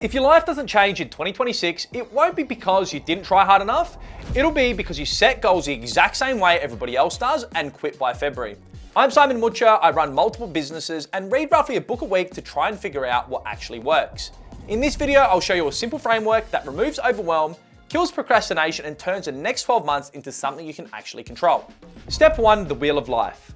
If your life doesn't change in 2026, it won't be because you didn't try hard enough. It'll be because you set goals the exact same way everybody else does and quit by February. I'm Simon Mucha, I run multiple businesses and read roughly a book a week to try and figure out what actually works. In this video, I'll show you a simple framework that removes overwhelm, kills procrastination, and turns the next 12 months into something you can actually control. Step 1, the wheel of life.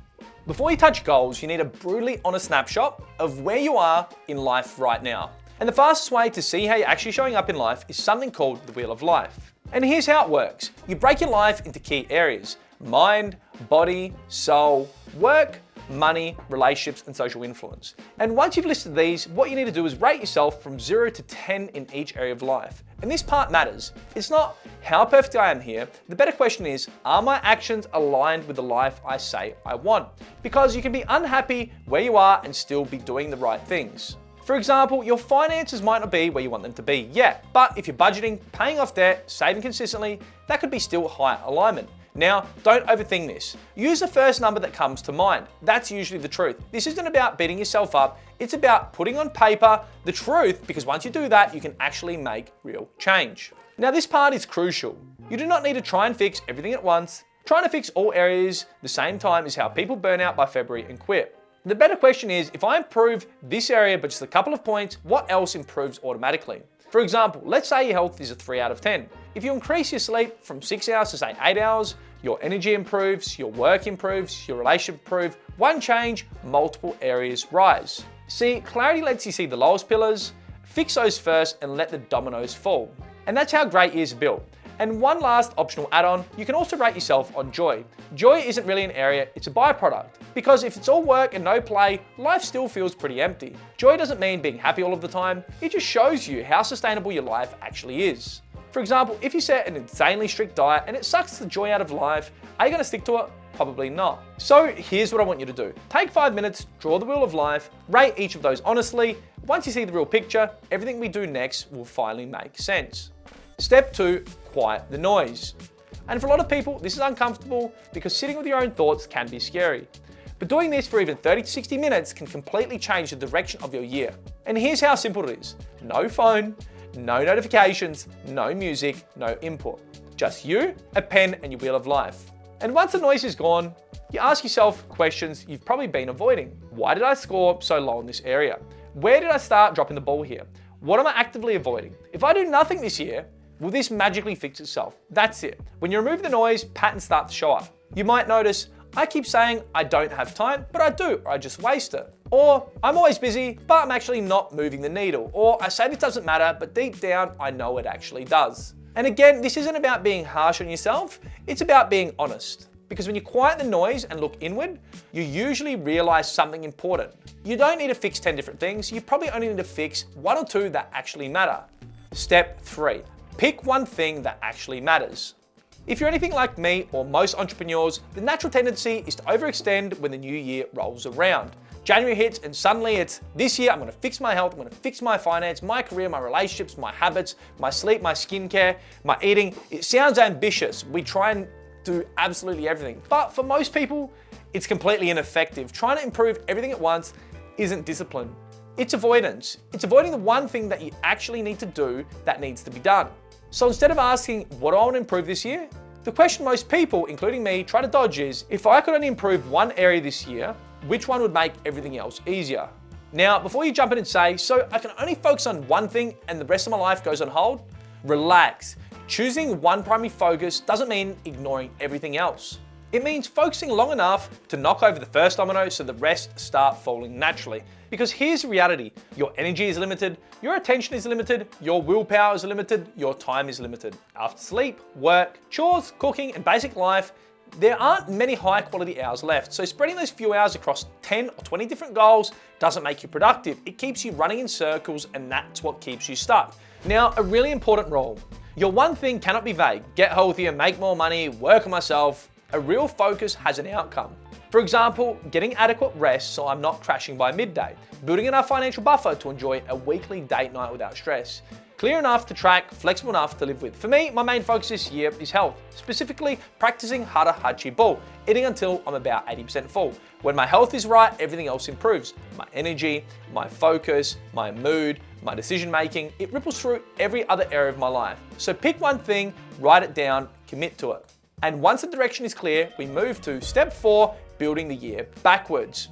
Before you touch goals, you need a brutally honest snapshot of where you are in life right now. And the fastest way to see how you're actually showing up in life is something called the wheel of life. And here's how it works. You break your life into key areas: mind, body, soul, work, money, relationships, and social influence. And once you've listed these, what you need to do is rate yourself from 0 to 10 in each area of life. And this part matters. It's not how perfect I am here. The better question is, are my actions aligned with the life I say I want? Because you can be unhappy where you are and still be doing the right things. For example, your finances might not be where you want them to be yet, but if you're budgeting, paying off debt, saving consistently, that could be still high alignment. Now, don't overthink this. Use the first number that comes to mind. That's usually the truth. This isn't about beating yourself up. It's about putting on paper the truth, because once you do that, you can actually make real change. Now, this part is crucial. You do not need to try and fix everything at once. Trying to fix all areas the same time is how people burn out by February and quit. The better question is, if I improve this area but just a couple of points, what else improves automatically? For example, let's say your health is a 3 out of 10. If you increase your sleep from 6 hours to say 8 hours, your energy improves, your work improves, your relationship improves. One change, multiple areas rise. See, clarity lets you see the lowest pillars, fix those first, and let the dominoes fall. And that's how great years are built. And one last optional add-on, you can also rate yourself on joy. Joy isn't really an area, it's a byproduct. Because if it's all work and no play, life still feels pretty empty. Joy doesn't mean being happy all of the time, it just shows you how sustainable your life actually is. For example, if you set an insanely strict diet and it sucks the joy out of life, are you gonna stick to it? Probably not. So here's what I want you to do. Take 5 minutes, draw the wheel of life, rate each of those honestly. Once you see the real picture, everything we do next will finally make sense. Step 2, quiet the noise. And for a lot of people, this is uncomfortable because sitting with your own thoughts can be scary. But doing this for even 30 to 60 minutes can completely change the direction of your year. And here's how simple it is. No phone, no notifications, no music, no input. Just you, a pen, and your wheel of life. And once the noise is gone, you ask yourself questions you've probably been avoiding. Why did I score so low in this area? Where did I start dropping the ball here? What am I actively avoiding? If I do nothing this year, will this magically fix itself? That's it. When you remove the noise, patterns start to show up. You might notice, I keep saying I don't have time, but I do, or I just waste it. Or I'm always busy, but I'm actually not moving the needle. Or I say this doesn't matter, but deep down, I know it actually does. And again, this isn't about being harsh on yourself, it's about being honest. Because when you quiet the noise and look inward, you usually realize something important. You don't need to fix 10 different things, you probably only need to fix 1 or 2 that actually matter. Step 3, pick one thing that actually matters. If you're anything like me or most entrepreneurs, the natural tendency is to overextend when the new year rolls around. January hits and suddenly it's, this year I'm gonna fix my health, I'm gonna fix my finance, my career, my relationships, my habits, my sleep, my skincare, my eating. It sounds ambitious. We try and do absolutely everything. But for most people, it's completely ineffective. Trying to improve everything at once isn't discipline. It's avoidance. It's avoiding the one thing that you actually need to do that needs to be done. So instead of asking, what do I want to improve this year? The question most people, including me, try to dodge is, if I could only improve one area this year, which one would make everything else easier? Now, before you jump in and say, so I can only focus on one thing and the rest of my life goes on hold, relax. Choosing one primary focus doesn't mean ignoring everything else. It means focusing long enough to knock over the first domino so the rest start falling naturally. Because here's the reality, your energy is limited, your attention is limited, your willpower is limited, your time is limited. After sleep, work, chores, cooking, and basic life, there aren't many high quality hours left. So spreading those few hours across 10 or 20 different goals doesn't make you productive. It keeps you running in circles, and that's what keeps you stuck. Now, a really important rule. Your one thing cannot be vague. Get healthier, make more money, work on myself. A real focus has an outcome. For example, getting adequate rest so I'm not crashing by midday, building enough financial buffer to enjoy a weekly date night without stress, clear enough to track, flexible enough to live with. For me, my main focus this year is health, specifically practicing Hatha Hachi Ball, eating until I'm about 80% full. When my health is right, everything else improves. My energy, my focus, my mood, my decision making, it ripples through every other area of my life. So pick one thing, write it down, commit to it. And once the direction is clear, we move to step 4, building the year backwards.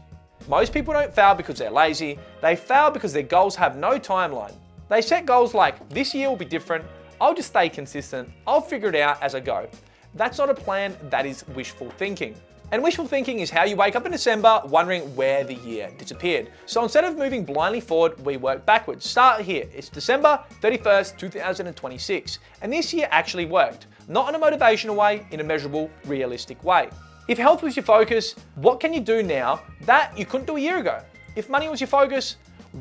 Most people don't fail because they're lazy, they fail because their goals have no timeline. They set goals like, this year will be different, I'll just stay consistent, I'll figure it out as I go. That's not a plan, that is wishful thinking. And wishful thinking is how you wake up in December wondering where the year disappeared. So instead of moving blindly forward, we work backwards. Start here, it's December 31st, 2026. And this year actually worked. Not in a motivational way, in a measurable, realistic way. If health was your focus, what can you do now that you couldn't do a year ago? If money was your focus,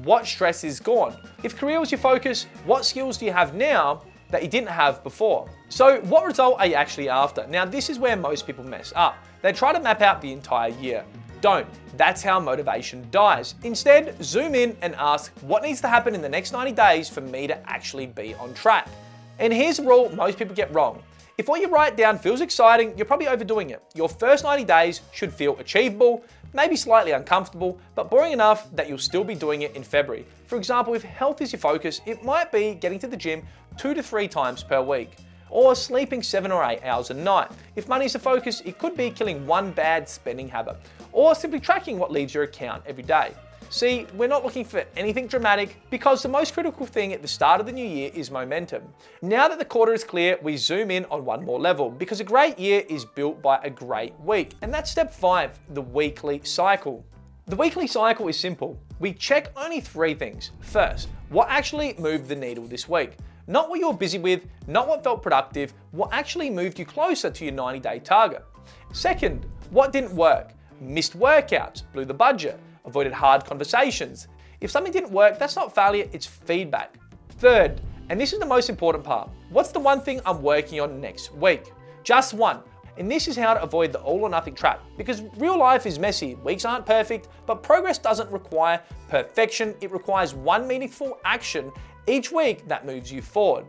what stress is gone? If career was your focus, what skills do you have now that you didn't have before? So what result are you actually after? Now this is where most people mess up. They try to map out the entire year. Don't. That's how motivation dies. Instead, zoom in and ask, what needs to happen in the next 90 days for me to actually be on track? And here's a rule most people get wrong. If what you write down feels exciting, you're probably overdoing it. Your first 90 days should feel achievable, maybe slightly uncomfortable, but boring enough that you'll still be doing it in February. For example, if health is your focus, it might be getting to the gym 2 to 3 times per week, or sleeping 7 or 8 hours a night. If money is the focus, it could be killing one bad spending habit, or simply tracking what leaves your account every day. See, we're not looking for anything dramatic because the most critical thing at the start of the new year is momentum. Now that the quarter is clear, we zoom in on one more level because a great year is built by a great week. And that's step 5, the weekly cycle. The weekly cycle is simple. We check only 3 things. First, what actually moved the needle this week? Not what you were busy with, not what felt productive, what actually moved you closer to your 90-day target. Second, what didn't work? Missed workouts, blew the budget, avoided hard conversations. If something didn't work, that's not failure, it's feedback. Third, and this is the most important part, what's the one thing I'm working on next week? Just one. And this is how to avoid the all or nothing trap. Because real life is messy, weeks aren't perfect, but progress doesn't require perfection, it requires one meaningful action each week that moves you forward.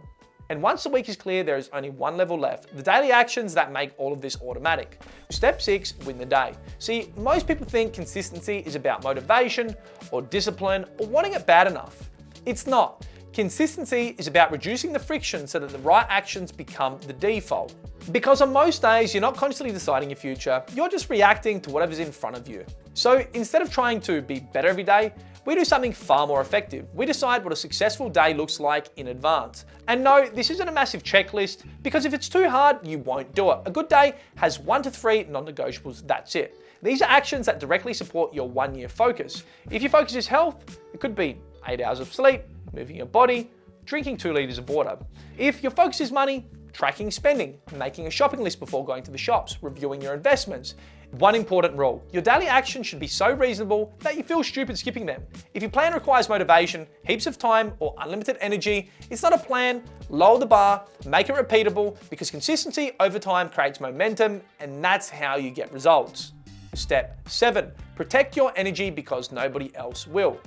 And once the week is clear, there is only one level left, the daily actions that make all of this automatic. Step 6, win the day. See, most people think consistency is about motivation or discipline or wanting it bad enough. It's not. Consistency is about reducing the friction so that the right actions become the default. Because on most days, you're not consciously deciding your future, you're just reacting to whatever's in front of you. So instead of trying to be better every day, we do something far more effective. We decide what a successful day looks like in advance. And no, this isn't a massive checklist, because if it's too hard, you won't do it. A good day has 1 to 3 non-negotiables, that's it. These are actions that directly support your 1-year focus. If your focus is health, it could be 8 hours of sleep, moving your body, drinking 2 liters of water. If your focus is money, tracking spending, making a shopping list before going to the shops, reviewing your investments. One important rule, your daily actions should be so reasonable that you feel stupid skipping them. If your plan requires motivation, heaps of time, or unlimited energy, it's not a plan. Lower the bar, make it repeatable, because consistency over time creates momentum, and that's how you get results. Step 7, protect your energy because nobody else will.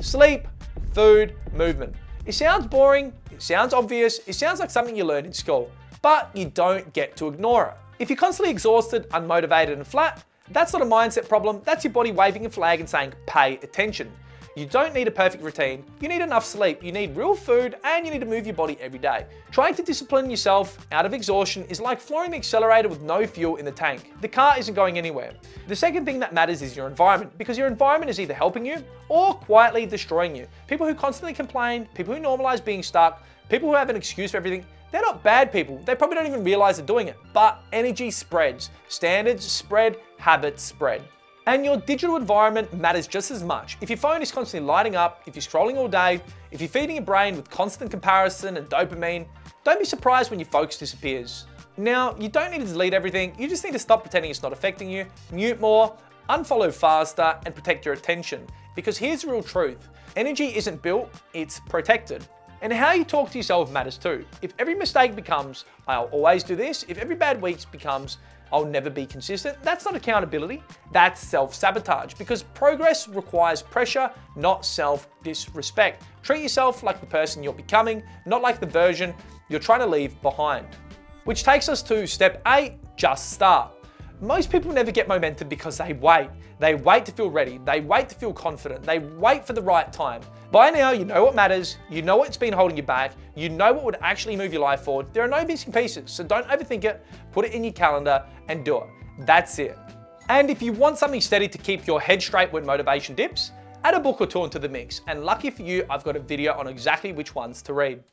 Sleep, food, movement. It sounds boring, it sounds obvious, it sounds like something you learned in school, but you don't get to ignore it. If you're constantly exhausted, unmotivated, and flat, that's not a mindset problem, that's your body waving a flag and saying, pay attention. You don't need a perfect routine, you need enough sleep, you need real food, and you need to move your body every day. Trying to discipline yourself out of exhaustion is like flooring the accelerator with no fuel in the tank. The car isn't going anywhere. The second thing that matters is your environment, because your environment is either helping you or quietly destroying you. People who constantly complain, people who normalize being stuck, people who have an excuse for everything, they're not bad people. They probably don't even realize they're doing it, but energy spreads. Standards spread, habits spread. And your digital environment matters just as much. If your phone is constantly lighting up, if you're scrolling all day, if you're feeding your brain with constant comparison and dopamine, don't be surprised when your focus disappears. Now, you don't need to delete everything, you just need to stop pretending it's not affecting you, mute more, unfollow faster, and protect your attention. Because here's the real truth, energy isn't built, it's protected. And how you talk to yourself matters too. If every mistake becomes, I'll always do this, if every bad week becomes, I'll never be consistent. That's not accountability, that's self-sabotage, because progress requires pressure, not self-disrespect. Treat yourself like the person you're becoming, not like the version you're trying to leave behind. Which takes us to step 8, just start. Most people never get momentum because they wait. They wait to feel ready. They wait to feel confident. They wait for the right time. By now, you know what matters. You know what's been holding you back. You know what would actually move your life forward. There are no missing pieces, so don't overthink it. Put it in your calendar and do it. That's it. And if you want something steady to keep your head straight when motivation dips, add a book or two into the mix. And lucky for you, I've got a video on exactly which ones to read.